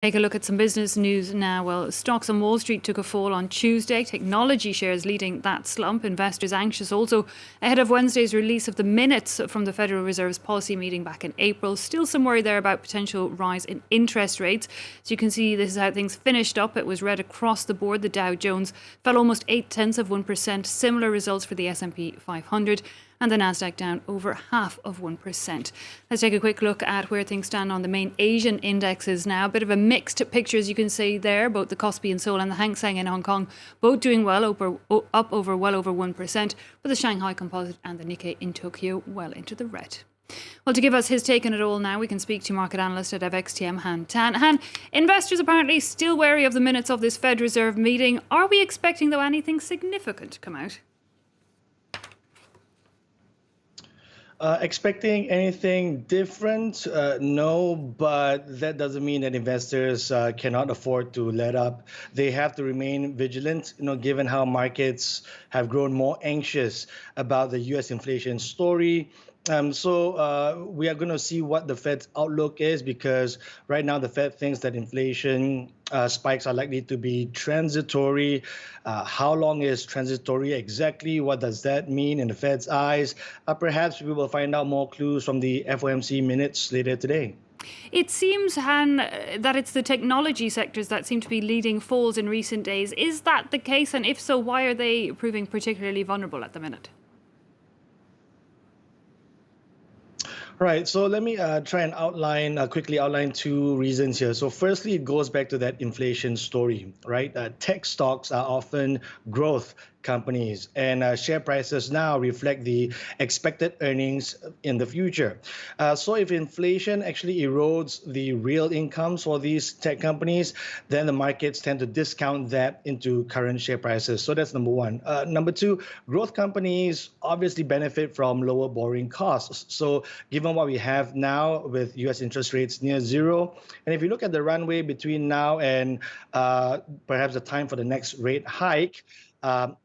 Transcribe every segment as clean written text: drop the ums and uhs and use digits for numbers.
Take a look at some business news now. Well, stocks on Wall Street took a fall on Tuesday. Technology shares leading that slump. Investors anxious also ahead of Wednesday's release of the minutes from the Federal Reserve's policy meeting back in April. Still some worry there about potential rise in interest rates. As you can see, this is how things finished up. It was red across the board. The Dow Jones fell almost 0.8%. Similar results for the S&P 500. And the Nasdaq down over 0.5%. Let's take a quick look at where things stand on the main Asian indexes now. A bit of a mixed picture, as you can see there. Both the Kospi in Seoul and the Hang Seng in Hong Kong both doing well, up over well over 1%. But the Shanghai Composite and the Nikkei in Tokyo well into the red. Well, to give us his take on it all now, we can speak to market analyst at FXTM, Han Tan. Han, investors apparently still wary of the minutes of this Fed Reserve meeting. Are we expecting, though, anything significant to come out? Expecting anything different? No, but that doesn't mean that investors cannot afford to let up. They have to remain vigilant, given how markets have grown more anxious about the U.S. inflation story. So we are going to see what the Fed's outlook is, because right now the Fed thinks that inflation spikes are likely to be transitory. How long is transitory exactly? What does that mean in the Fed's eyes? Perhaps we will find out more clues from the FOMC minutes later today. It seems, Han, that it's the technology sectors that seem to be leading falls in recent days. Is that the case? And if so, why are they proving particularly vulnerable at the minute? Right. So let me try and quickly outline two reasons here. So firstly, it goes back to that inflation story, right? Tech stocks are often growth companies, and share prices now reflect the expected earnings in the future. So if inflation actually erodes the real incomes for these tech companies, then the markets tend to discount that into current share prices. So that's number one. Number two, growth companies obviously benefit from lower borrowing costs. So given what we have now with US interest rates near zero, and if you look at the runway between now and perhaps the time for the next rate hike,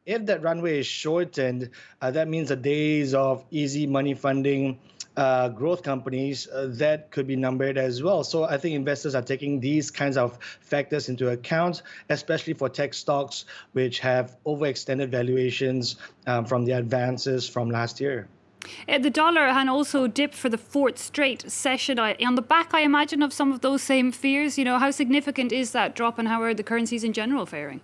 if that runway is shortened, that means the days of easy money funding growth companies that could be numbered as well. So I think investors are taking these kinds of factors into account, especially for tech stocks, which have overextended valuations from the advances from last year. The dollar, Han, also dipped for the fourth straight session. On the back, I imagine, of some of those same fears. How significant is that drop, and how are the currencies in general faring?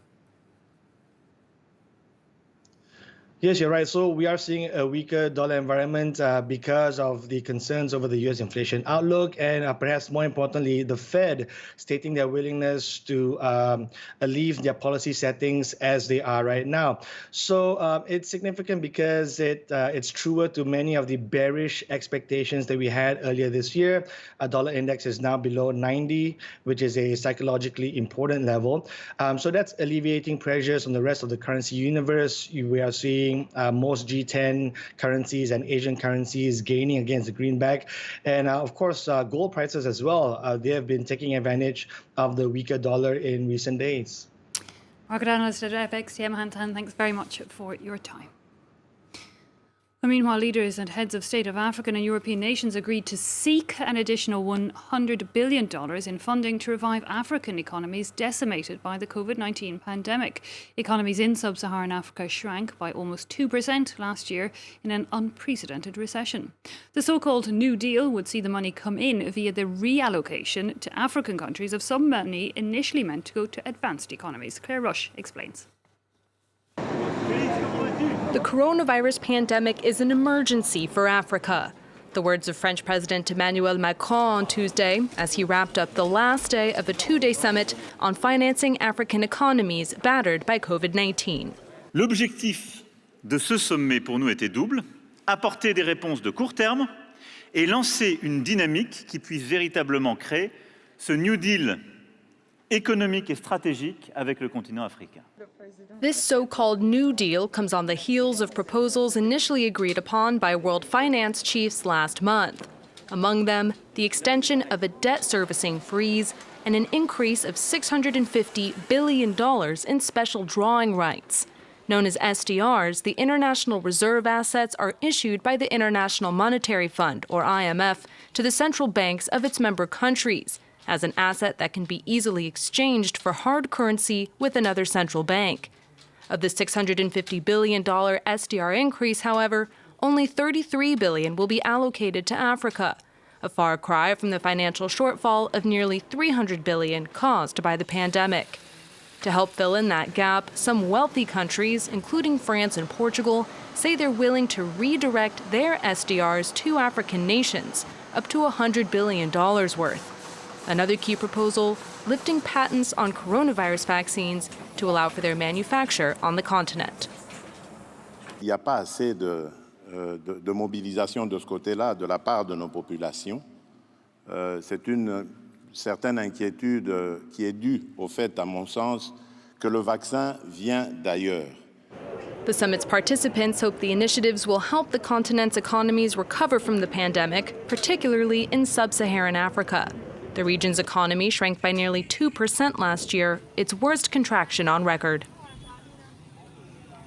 Yes, you're right. So we are seeing a weaker dollar environment because of the concerns over the U.S. inflation outlook, and perhaps more importantly, the Fed stating their willingness to leave their policy settings as they are right now. So it's significant because it's truer to many of the bearish expectations that we had earlier this year. A dollar index is now below 90, which is a psychologically important level. So that's alleviating pressures on the rest of the currency universe. We are seeing most G10 currencies and Asian currencies gaining against the greenback. And of course, gold prices as well. They have been taking advantage of the weaker dollar in recent days. Market analyst at FXTM, Han Tan, thanks very much for your time. Meanwhile, leaders and heads of state of African and European nations agreed to seek an additional $100 billion in funding to revive African economies decimated by the COVID-19 pandemic. Economies in sub-Saharan Africa shrank by almost 2% last year in an unprecedented recession. The so-called New Deal would see the money come in via the reallocation to African countries of some money initially meant to go to advanced economies. Claire Rush explains. The coronavirus pandemic is an emergency for Africa. The words of French President Emmanuel Macron on Tuesday as he wrapped up the last day of a two-day summit on financing African economies battered by COVID-19. L'objectif de ce sommet pour nous était double, apporter des réponses de court terme et lancer une dynamique qui puisse véritablement créer ce New Deal économique et stratégique avec le continent africain. This so-called New Deal comes on the heels of proposals initially agreed upon by world finance chiefs last month. Among them, the extension of a debt servicing freeze and an increase of $650 billion in special drawing rights. Known as SDRs, the international reserve assets are issued by the International Monetary Fund, or IMF, to the central banks of its member countries. as an asset that can be easily exchanged for hard currency with another central bank. Of the $650 billion SDR increase, however, only $33 billion will be allocated to Africa, a far cry from the financial shortfall of nearly $300 billion caused by the pandemic. To help fill in that gap, some wealthy countries, including France and Portugal, say they're willing to redirect their SDRs to African nations, up to $100 billion worth. Another key proposal, lifting patents on coronavirus vaccines to allow for their manufacture on the continent. Il n'y a pas assez de mobilisation de ce côté-là de la part de nos populations. C'est une certaine inquiétude qui est due au fait, à mon sens, que le vaccin vient d'ailleurs. The summit's participants hope the initiatives will help the continent's economies recover from the pandemic, particularly in sub-Saharan Africa. The region's economy shrank by nearly 2% last year, its worst contraction on record.